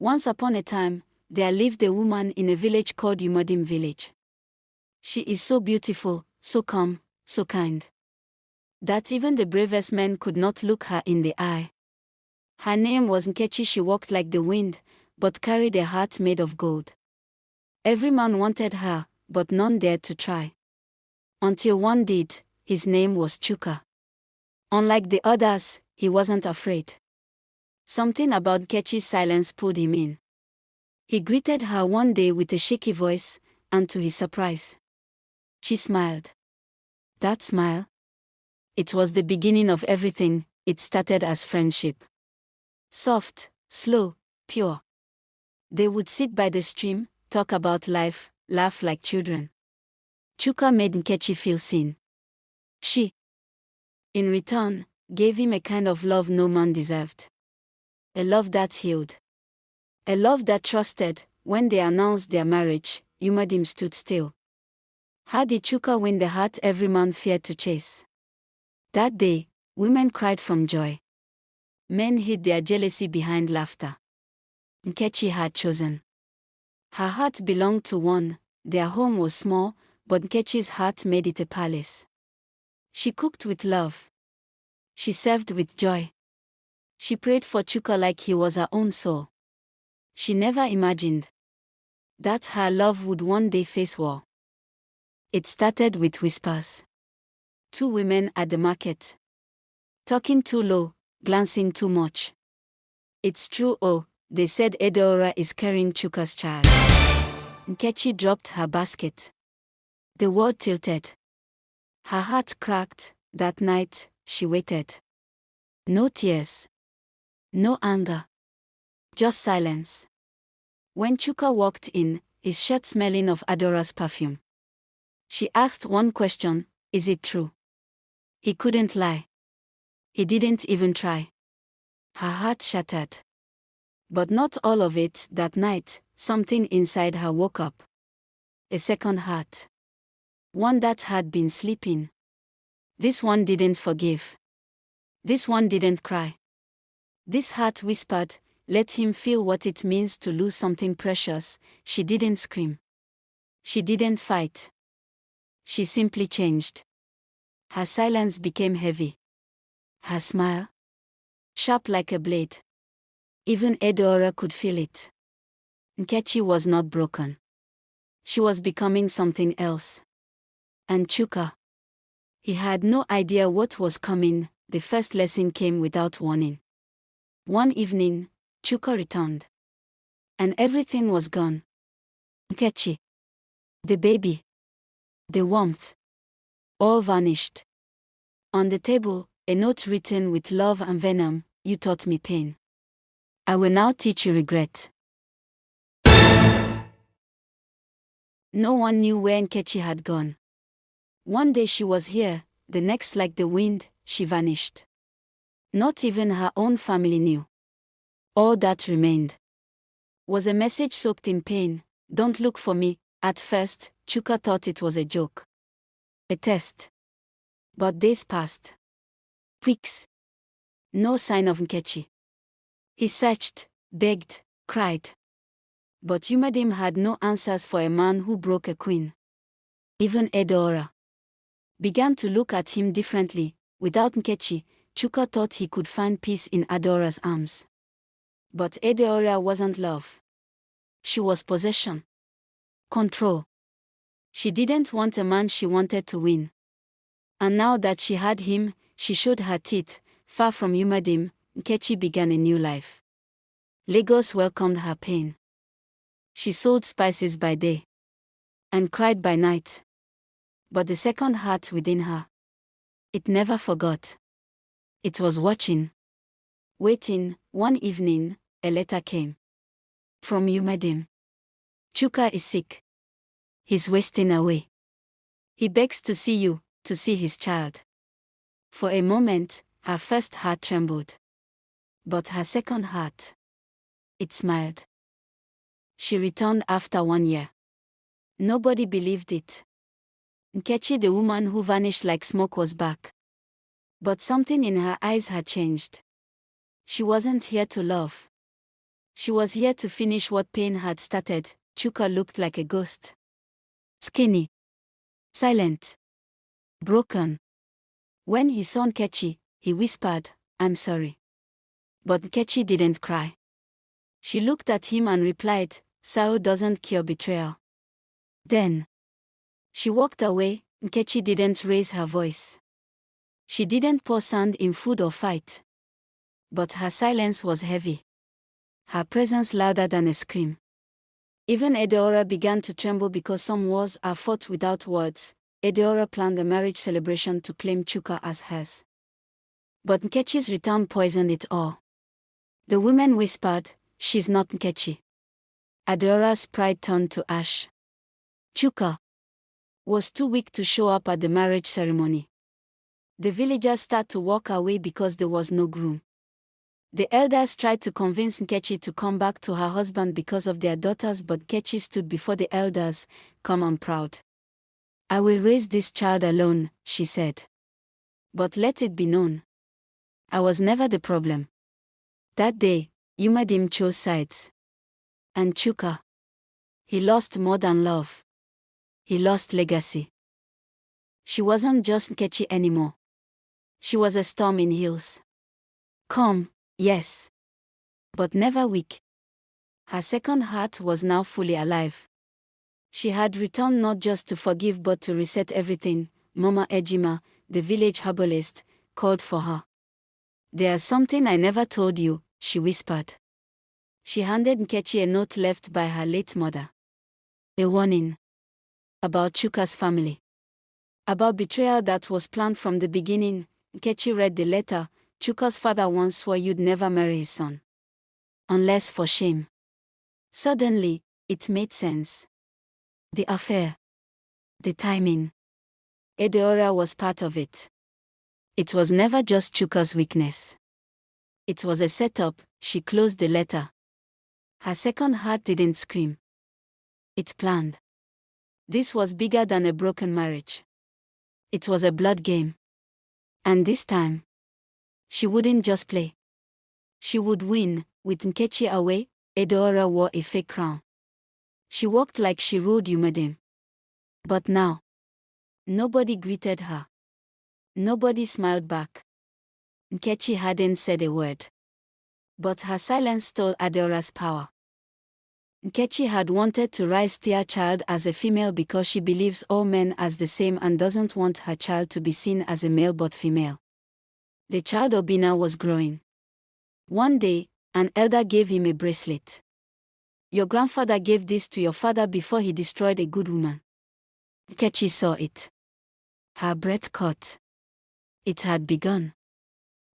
Once upon a time, there lived a woman in a village called Umudim village. She is so beautiful, so calm, so kind, that even the bravest men could not look her in the eye. Her name was Nkechi. She walked like the wind, but carried a heart made of gold. Every man wanted her, but none dared to try. Until one did. His name was Chuka. Unlike the others, he wasn't afraid. Something about Nkechi's silence pulled him in. He greeted her one day with a shaky voice, and to his surprise, she smiled. That smile? It was the beginning of everything. It started as friendship. Soft, slow, pure. They would sit by the stream, talk about life, laugh like children. Chuka made Nkechi feel seen. She, in return, gave him a kind of love no man deserved. A love that healed. A love that trusted. When they announced their marriage, Umudim stood still. How did Chuka win the heart every man feared to chase? That day, women cried from joy. Men hid their jealousy behind laughter. Nkechi had chosen. Her heart belonged to one. Their home was small, but Nkechi's heart made it a palace. She cooked with love. She served with joy. She prayed for Chuka like he was her own soul. She never imagined that her love would one day face war. It started with whispers. Two women at the market. Talking too low, glancing too much. It's true, oh, they said Edeora is carrying Chuka's child. Nkechi dropped her basket. The world tilted. Her heart cracked. That night, she waited. No tears. No anger. Just silence. When Chuka walked in, his shirt smelling of Adora's perfume, she asked one question, is it true? He couldn't lie. He didn't even try. Her heart shattered. But not all of it. That night, something inside her woke up. A second heart. One that had been sleeping. This one didn't forgive. This one didn't cry. This heart whispered, let him feel what it means to lose something precious. She didn't scream. She didn't fight. She simply changed. Her silence became heavy. Her smile, sharp like a blade. Even Edeora could feel it. Nkechi was not broken. She was becoming something else. And Chuka, he had no idea what was coming. The first lesson came without warning. One evening, Chuka returned. And everything was gone. Nkechi, the baby, the warmth, all vanished. On the table, a note written with love and venom, you taught me pain. I will now teach you regret. No one knew where Nkechi had gone. One day she was here, the next like the wind, she vanished. Not even her own family knew. All that remained was a message soaked in pain, don't look for me. At first, Chuka thought it was a joke. A test. But days passed. Weeks. No sign of Nkechi. He searched, begged, cried. But Umudim had no answers for a man who broke a queen. Even Edeora began to look at him differently. Without Nkechi, Chuka thought he could find peace in Adora's arms. But Edeora wasn't love. She was possession. Control. She didn't want a man, she wanted to win. And now that she had him, she showed her teeth. Far from Umudim, Nkechi began a new life. Lagos welcomed her pain. She sold spices by day and cried by night. But the second heart within her, it never forgot. It was watching. Waiting. One evening, a letter came from Umudim. Chuka is sick. He's wasting away. He begs to see you, to see his child. For a moment, her first heart trembled. But her second heart, it smiled. She returned after 1 year. Nobody believed it. Nkechi, the woman who vanished like smoke, was back. But something in her eyes had changed. She wasn't here to love. She was here to finish what pain had started. Chuka looked like a ghost. Skinny. Silent. Broken. When he saw Nkechi, he whispered, "I'm sorry." But Nkechi didn't cry. She looked at him and replied, "Sorrow doesn't cure betrayal." Then she walked away. Nkechi didn't raise her voice. She didn't pour sand in food or fight. But her silence was heavy. Her presence louder than a scream. Even Edeora began to tremble because some wars are fought without words. Edeora planned a marriage celebration to claim Chuka as hers. But Nkechi's return poisoned it all. The women whispered, "She's not Nkechi." Edeora's pride turned to ash. Chuka was too weak to show up at the marriage ceremony. The villagers started to walk away because there was no groom. The elders tried to convince Nkechi to come back to her husband because of their daughters, but Nkechi stood before the elders, calm and proud. "I will raise this child alone," she said. "But let it be known, I was never the problem." That day, Yumadim chose sides. And Chuka, he lost more than love. He lost legacy. She wasn't just Nkechi anymore. She was a storm in heels. Calm, yes, but never weak. Her second heart was now fully alive. She had returned not just to forgive but to reset everything. Mama Ejima, the village herbalist, called for her. "There's something I never told you," she whispered. She handed Nkechi a note left by her late mother. A warning. About Chuka's family. About betrayal that was planned from the beginning. Nkechi read the letter. "Chuka's father once swore you'd never marry his son. Unless for shame." Suddenly, it made sense. The affair. The timing. Edeora was part of it. It was never just Chuka's weakness. It was a setup. She closed the letter. Her second heart didn't scream. It planned. This was bigger than a broken marriage. It was a blood game. And this time, she wouldn't just play. She would win. With Nkechi away, Edeora wore a fake crown. She walked like she ruled Yumadim. But now, nobody greeted her. Nobody smiled back. Nkechi hadn't said a word. But her silence stole Edeora's power. Nkechi had wanted to raise their child as a female because she believes all men as the same and doesn't want her child to be seen as a male but female. The child Obina was growing. One day, an elder gave him a bracelet. "Your grandfather gave this to your father before he destroyed a good woman." Nkechi saw it. Her breath caught. It had begun.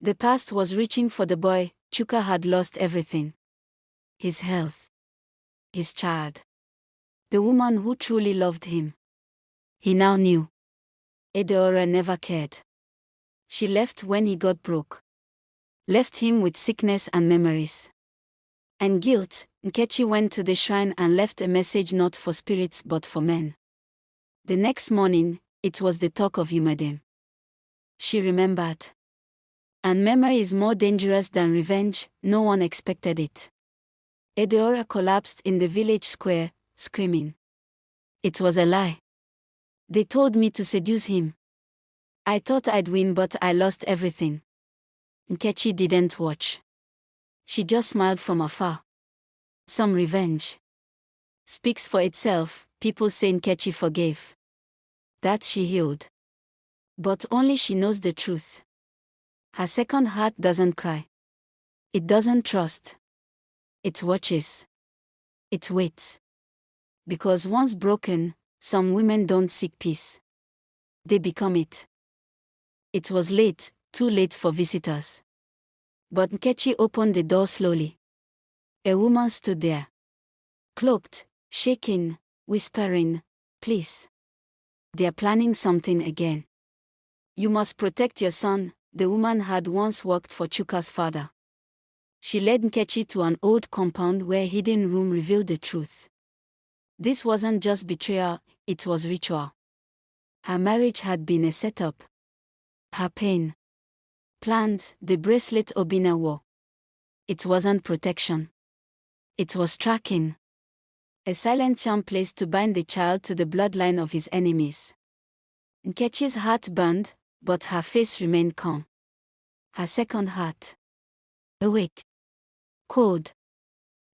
The past was reaching for the boy. Chuka had lost everything. His health. His child. The woman who truly loved him. He now knew. Edeora never cared. She left when he got broke. Left him with sickness and memories. And guilt. Nkechi went to the shrine and left a message not for spirits but for men. The next morning, it was the talk of Yumadim. She remembered. And memory is more dangerous than revenge. No one expected it. Edeora collapsed in the village square, screaming. It was a lie. They told me to seduce him. I thought I'd win but I lost everything. Nkechi didn't watch. She just smiled from afar. Some revenge speaks for itself. People say Nkechi forgave. That she healed. But only she knows the truth. Her second heart doesn't cry. It doesn't trust. It watches. It waits. Because once broken, some women don't seek peace. They become it. It was late, too late for visitors. But Nkechi opened the door slowly. A woman stood there. Cloaked, shaking, whispering, "Please. They're planning something again. You must protect your son." The woman had once worked for Chuka's father. She led Nkechi to an old compound where a hidden room revealed the truth. This wasn't just betrayal, it was ritual. Her marriage had been a setup. Her pain. Planned. The bracelet Obina wore. It wasn't protection. It was tracking. A silent charm placed to bind the child to the bloodline of his enemies. Nkechi's heart burned, but her face remained calm. Her second heart. Awake. Cold.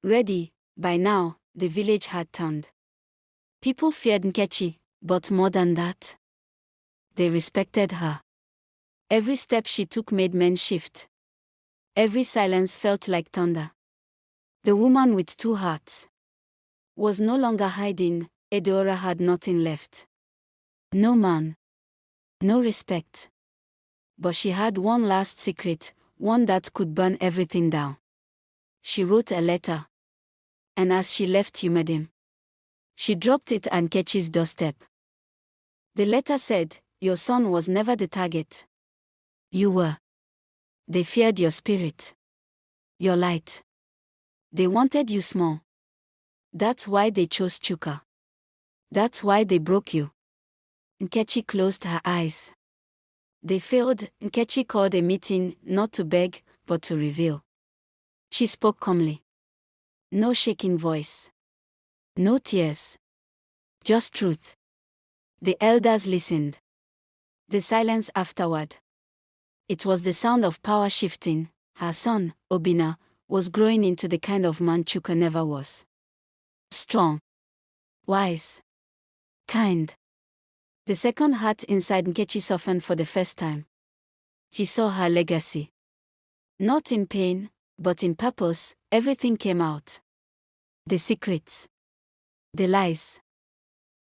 Ready. By now, the village had turned. People feared Nkechi, but more than that, they respected her. Every step she took made men shift. Every silence felt like thunder. The woman with two hearts was no longer hiding. Edeora had nothing left. No man. No respect. But she had one last secret, one that could burn everything down. She wrote a letter. And as she left Umedim, she dropped it at Nkechi's doorstep. The letter said, "Your son was never the target. You were. They feared your spirit. Your light. They wanted you small. That's why they chose Chuka. That's why they broke you." Nkechi closed her eyes. They failed. Nkechi called a meeting, not to beg, but to reveal. She spoke calmly. No shaking voice. No tears. Just truth. The elders listened. The silence afterward. It was the sound of power shifting. Her son, Obina, was growing into the kind of man Chuka never was. Strong. Wise. Kind. The second heart inside Nkechi softened for the first time. He saw her legacy. Not in pain, but in purpose. Everything came out. The secrets. The lies.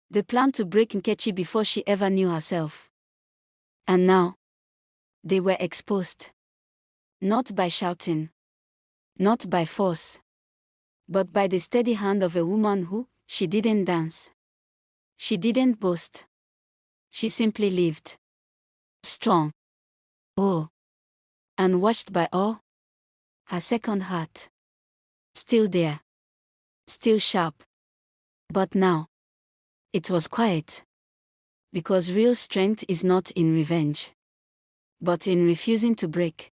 The plan to break Nkechi before she ever knew herself. And now, they were exposed. Not by shouting. Not by force. But by the steady hand of a woman who, she didn't dance. She didn't boast. She simply lived. Strong. Oh. And watched by all. Her second heart. Still there. Still sharp. But now, it was quiet. Because real strength is not in revenge, but in refusing to break.